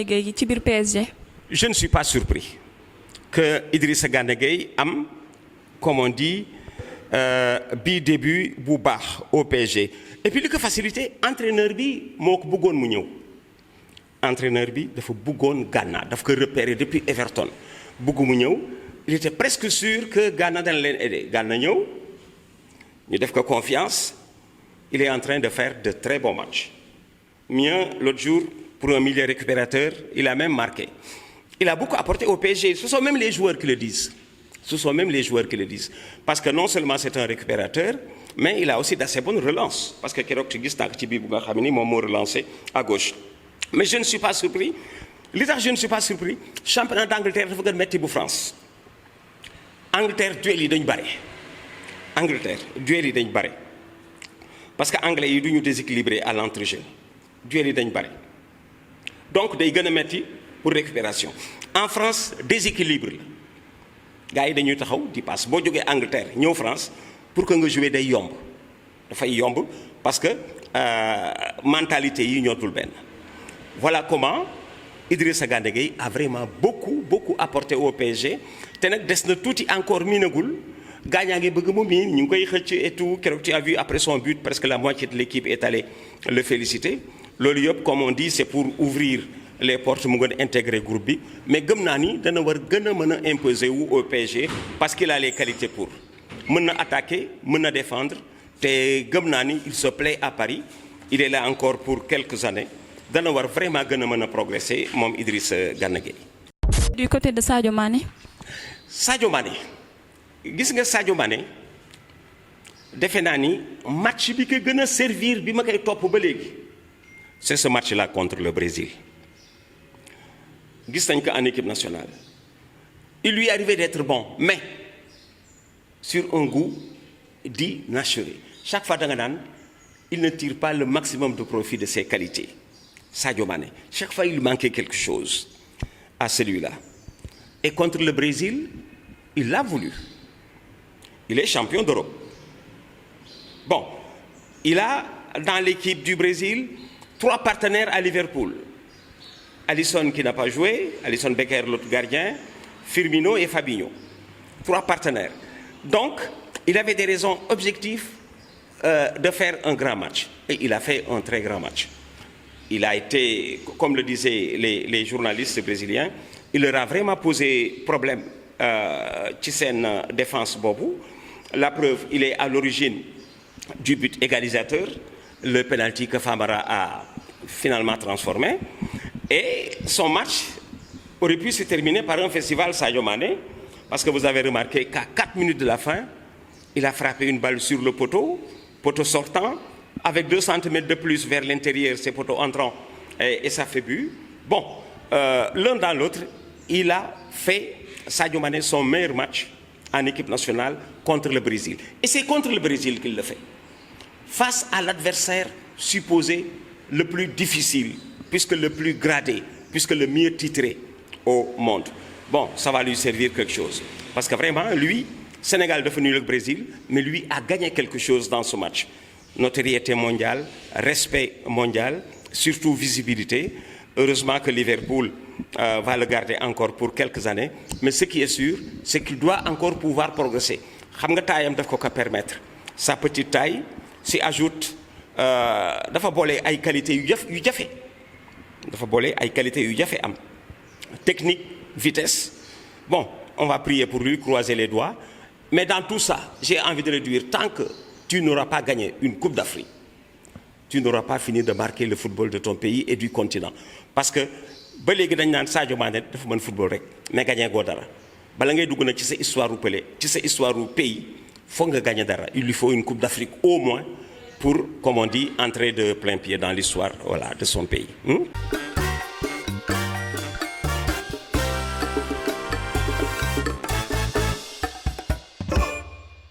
Gana Gueye ci biir PSG. Je ne suis pas surpris que Idrissa Gana Gueye am, comme on dit, début bu baax au PSG. Et puis li ko facilité entraîneur bi moo ko bëggoon mu ñëw. Entraîneur bi dafa bëggoon Gana daf ko repérer depuis Everton bëgg mu ñëw. Il était presque sûr que Gana dana leen aider Gana ñëw ñu def ko confiance il est en train de faire de très bons matchs. Mieux l'autre jour pour un milieu récupérateur il a même marqué. Il a beaucoup apporté au PSG. Ce sont même les joueurs qui le disent. Ce sont même les joueurs qui le disent. Parce que non seulement c'est un récupérateur, mais il a aussi d'assez bonnes relances. Parce que keroog ci gis naa ko ci biir bu nga xam ni moom moo relancé à gauche. Mais je ne suis pas surpris. Li tax je ne suis pas surpris championnat d'Angleterre dafa gën metti bu France. Angleterre duel yi dañu bare. Angleterre duel yi dañu bare. Parce que anglais yi duñu déséquilibré à l'entrejeu. Duel yi dañu bare. Donc day gën a metti pour récupération. En France déséquilibre la. Gars yi dañuy taxaw di passe boo jógee Angleterre ñëw France pour que nga jouer day yomb dafay yomb parce que mentalité yi ñootul benn. Voilà comment Idrissa Gana Gueye a vraiment beaucoup apporté au PSG te nag des na tuuti encore miinagul gaañaa ngi bëgg mu miin ñu ngi koy xëcc et tout keroog tu as vu après son but presque la moitié de l'équipe est allée le féliciter loolu yëpp comme on dit c'est pour ouvrir les portes mu gën a intégrer groupe bi mais gëm naa ni dana war gën a mën a imposer wu au PSG parce qu'il a les qualités pour mën na attaquer mën na défendre te gëm naa ni il se plaît à Paris il est là encore pour quelques années dana war vraiment gën a mën a progresser moom Idrissa Gana Gueye. Du côté de Sadio Mané. Sadio Mané gis nga Sadio Mané defe naa ni match bi ko gën a servir bi ma koy topp ba léegi c'est ce match-là contre le Brésil. Gis nañ ko en équipe nationale il lui est arrivé d'être bon mais sur un goût dénaturé chaque fois da nga naan il ne tire pas le maximum de profit de ses qualités Sadio Mané chaque fois il manquait quelque chose à celui-là et contre le Brésil il l'a voulu il est champion d'Europe bon il a dans l'équipe du Brésil 3 partenaires à Liverpool. Alisson qui n'a pas joué, Alisson Becker, l'autre gardien, Firmino et Fabinho. 3 partenaires. Donc, il avait des raisons objectives de faire un grand match. Et il a fait un très grand match. Il a été, comme le disaient les journalistes brésiliens, il leur a vraiment posé problème ci seen défense boobu. La preuve, il est à l'origine du but égalisateur, le penalty que Famara a finalement transformé. Et son match aurait pu se terminer par un festival Sadio Mané, parce que vous avez remarqué qu'à 4 minutes de la fin, il a frappé une balle sur le poteau sortant, avec 2 centimètres de plus vers l'intérieur, ses poteaux entrants, et ça fait but. Bon, l'un dans l'autre, il a fait, Sadio Mané, son meilleur match en équipe nationale contre le Brésil. Et c'est contre le Brésil qu'il le fait. Face à l'adversaire supposé le plus difficile, puisque le plus gradé, puisque le mieux titré au monde. Bon, ça va lui servir quelque chose. Parce que vraiment, lui, Sénégal est devenu le Brésil, mais lui a gagné quelque chose dans ce match. Notoriété mondiale, respect mondial, surtout visibilité. Heureusement que Liverpool va le garder encore pour quelques années. Mais ce qui est sûr, c'est qu'il doit encore pouvoir progresser. Xam nga taayam daf ko permettre. Sa petite taille s'y ajoute dafa boole ay qualités yu jafe. Dafa boole ay qualités yu jafe am. Technique, vitesse. Bon, on va prier pour lui, croiser les doigts. Mais dans tout ça, j'ai envie de le dire, tant que tu n'auras pas gagné une Coupe d'Afrique, tu n'auras pas fini de marquer le football de ton pays et du continent. Parce que ba léegi dañ naan Sadio Mané dafa mën football rek mais gagné goo dara bala ngay dugg nag ci sa histoire u Pelé ci sa histoire u pays foog nga gagné dara. Il lui faut une Coupe d'Afrique au moins pour, comme on dit, entrer de plein pied dans l'histoire, voilà, de son pays.